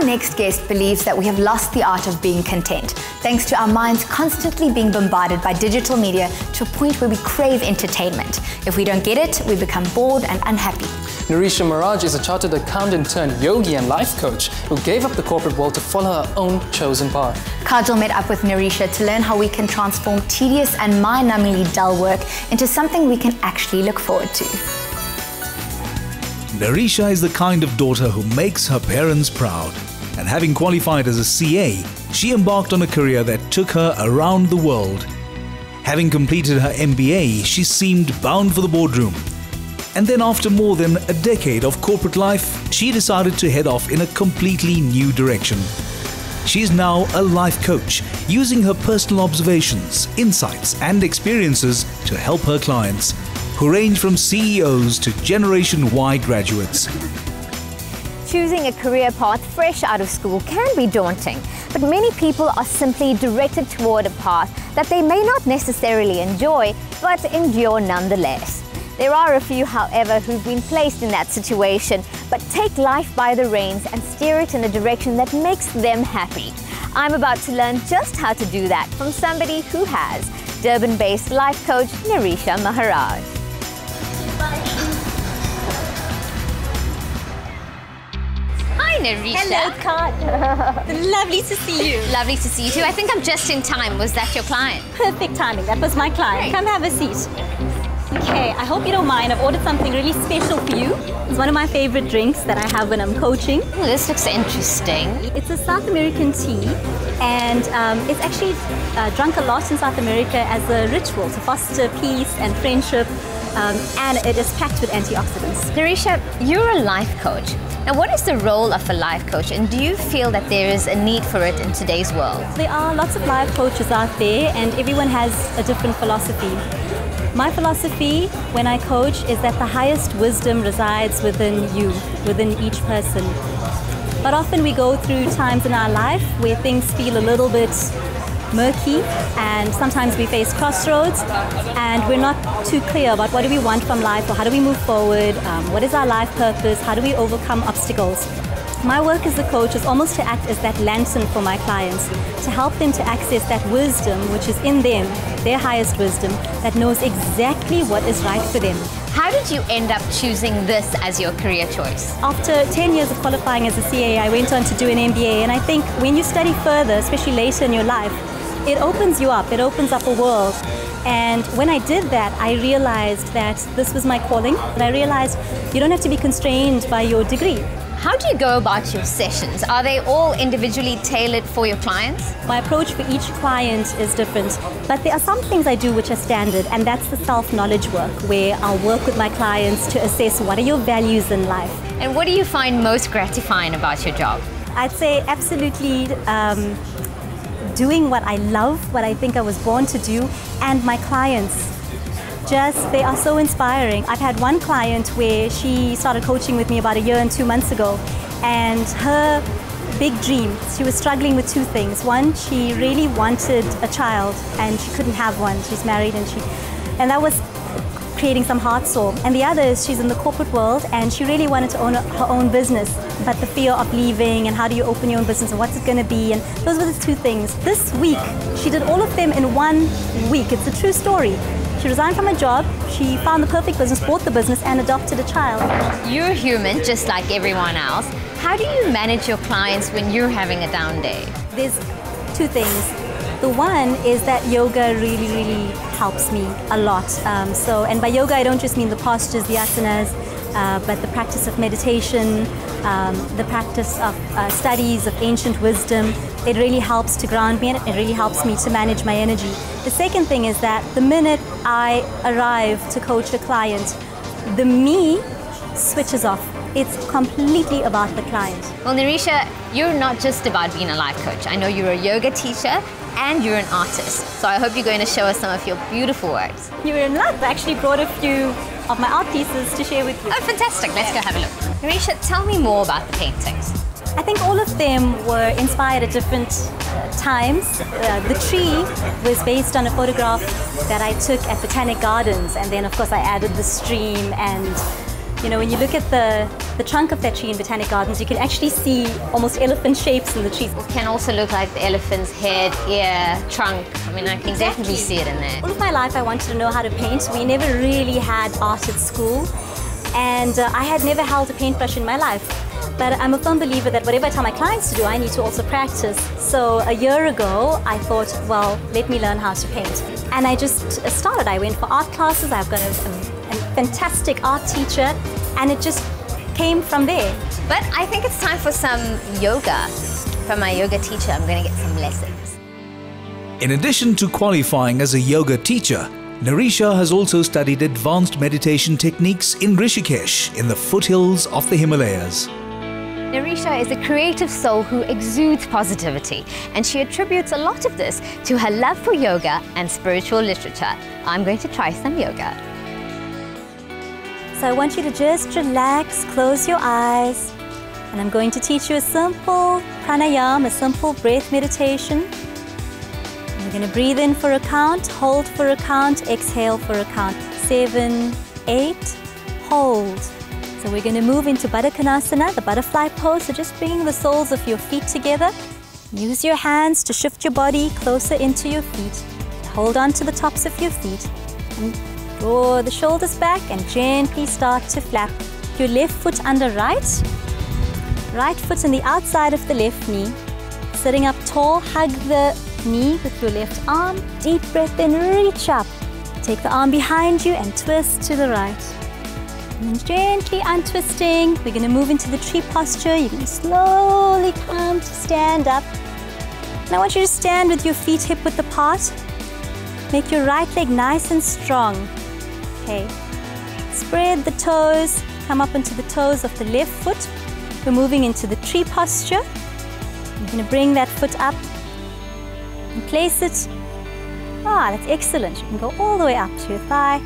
Our next guest believes that we have lost the art of being content, thanks to our minds constantly being bombarded by digital media to a point where we crave entertainment. If we don't get it, we become bored and unhappy. Nerisha Maharaj is a chartered accountant turned yogi and life coach who gave up the corporate world to follow her own chosen path. Kajal met up with Nerisha to learn how we can transform tedious and mind-numbingly dull work into something we can actually look forward to. Nerisha is the kind of daughter who makes her parents proud. And having qualified as a CA, she embarked on a career that took her around the world. Having completed her MBA, she seemed bound for the boardroom. And then after more than a decade of corporate life, she decided to head off in a completely new direction. She is now a life coach, using her personal observations, insights and experiences to help her clients, who range from CEOs to Generation Y graduates. Choosing a career path fresh out of school can be daunting, but many people are simply directed toward a path that they may not necessarily enjoy, but endure nonetheless. There are a few, however, who've been placed in that situation, but take life by the reins and steer it in a direction that makes them happy. I'm about to learn just how to do that from somebody who has. Durban-based life coach Nerisha Maharaj. Hi Nerisha. Hello, Kat. Lovely to see you. Lovely to see you too. I think I'm just in time. Was that your client? Perfect timing. That was my client. Great. Come have a seat. Okay, I hope you don't mind. I've ordered something really special for you. It's one of my favorite drinks that I have when I'm coaching. Oh, this looks interesting. It's a South American tea, and it's actually drunk a lot in South America as a ritual to foster peace and friendship, and it is packed with antioxidants. Nerisha, you're a life coach. Now, what is the role of a life coach, and do you feel that there is a need for it in today's world? There are lots of life coaches out there, and everyone has a different philosophy. My philosophy when I coach is that the highest wisdom resides within you, within each person. But often we go through times in our life where things feel a little bit murky, and sometimes we face crossroads and we're not too clear about what do we want from life, or how do we move forward, what is our life purpose, how do we overcome obstacles. My work as a coach is almost to act as that lantern for my clients, to help them to access that wisdom which is in them, their highest wisdom, that knows exactly what is right for them. How did you end up choosing this as your career choice? After 10 years of qualifying as a CA, I went on to do an MBA, and I think when you study further, especially later in your life, it opens you up, it opens up a world. And when I did that, I realized that this was my calling, and I realized you don't have to be constrained by your degree. How do you go about your sessions? Are they all individually tailored for your clients? My approach for each client is different, but there are some things I do which are standard, and that's the self-knowledge work, where I'll work with my clients to assess what are your values in life. And what do you find most gratifying about your job? I'd say absolutely doing what I love, what I think I was born to do, and my clients. They are so inspiring. I've had one client where she started coaching with me about 1 year and 2 months ago, and her big dream, she was struggling with two things. One, she really wanted a child and she couldn't have one. She's married, and that was creating some heart sore. And the other is she's in the corporate world and she really wanted to own her own business, but the fear of leaving and how do you open your own business and what's it going to be, and those were the two things. This week, she did all of them in 1 week. It's a true story. She resigned from her job, she found the perfect business, bought the business, and adopted a child. You're human, just like everyone else. How do you manage your clients when you're having a down day? There's two things. The one is that yoga really helps me a lot. And by yoga, I don't just mean the postures, the asanas, but the practice of meditation, the practice of studies of ancient wisdom. It really helps to ground me, and it really helps me to manage my energy. The second thing is that the minute I arrive to coach a client, the me switches off. It's completely about the client. Well, Nerisha, you're not just about being a life coach. I know you're a yoga teacher and you're an artist. So I hope you're going to show us some of your beautiful works. You're in luck. I actually brought a few of my art pieces to share with you. Oh, fantastic. Let's go have a look. Nerisha, tell me more about the paintings. I think all of them were inspired at different times. The tree was based on a photograph that I took at Botanic Gardens, and then of course I added the stream, and you know, when you look at the the trunk of that tree in Botanic Gardens, you can actually see almost elephant shapes in the trees. It can also look like the elephant's head, ear, trunk. I mean, I can definitely see it in there. All of my life I wanted to know how to paint. We never really had art at school, and I had never held a paintbrush in my life. But I'm a firm believer that whatever I tell my clients to do, I need to also practice. So a year ago, I thought, well, let me learn how to paint. And I just started. I went for art classes. I've got a fantastic art teacher, and it just came from there. But I think it's time for some yoga. From my yoga teacher, I'm going to get some lessons. In addition to qualifying as a yoga teacher, Nerisha has also studied advanced meditation techniques in Rishikesh in the foothills of the Himalayas. Nerisha is a creative soul who exudes positivity, and she attributes a lot of this to her love for yoga and spiritual literature. I'm going to try some yoga. So I want you to just relax, close your eyes, and I'm going to teach you a simple pranayama, a simple breath meditation. You're going to breathe in for a count, hold for a count, exhale for a count. 7, 8, hold. So we're going to move into Baddha Konasana, the butterfly pose. So just bring the soles of your feet together. Use your hands to shift your body closer into your feet. Hold on to the tops of your feet. And draw the shoulders back and gently start to flap. Your left foot under right. Right foot on the outside of the left knee. Sitting up tall, hug the knee with your left arm. Deep breath in, reach up. Take the arm behind you and twist to the right. And then gently untwisting, we're going to move into the tree posture. You're going to slowly come to stand up. And I want you to stand with your feet hip width apart. Make your right leg nice and strong. Okay. Spread the toes, come up into the toes of the left foot. We're moving into the tree posture. You're going to bring that foot up and place it. Ah, that's excellent. You can go all the way up to your thigh.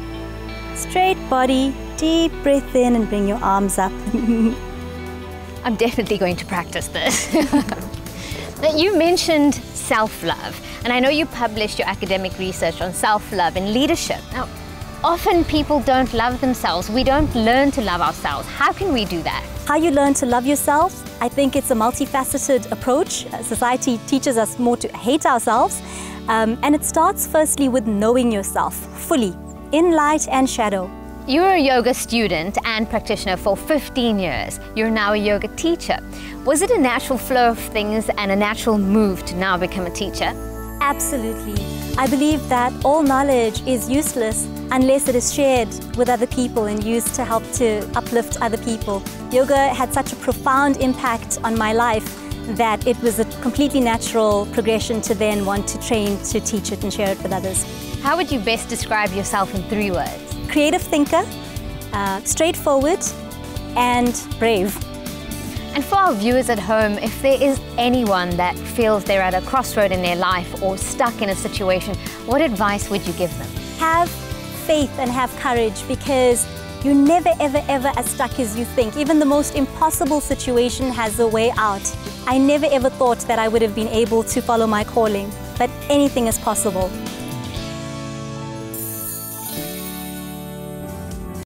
Straight body. Deep breath in and bring your arms up. I'm definitely going to practice this. You mentioned self-love, and I know you published your academic research on self-love and leadership. Now, often people don't love themselves. We don't learn to love ourselves. How can we do that? How you learn to love yourself, I think it's a multifaceted approach. Society teaches us more to hate ourselves, and it starts firstly with knowing yourself fully, in light and shadow. You were a yoga student and practitioner for 15 years. You're now a yoga teacher. Was it a natural flow of things and a natural move to now become a teacher? Absolutely. I believe that all knowledge is useless unless it is shared with other people and used to help to uplift other people. Yoga had such a profound impact on my life that it was a completely natural progression to then want to train to teach it and share it with others. How would you best describe yourself in 3 words? Creative thinker, straightforward, and brave. And for our viewers at home, if there is anyone that feels they're at a crossroad in their life or stuck in a situation, what advice would you give them? Have faith and have courage, because you're never, ever, ever as stuck as you think. Even the most impossible situation has a way out. I never ever thought that I would have been able to follow my calling, but anything is possible.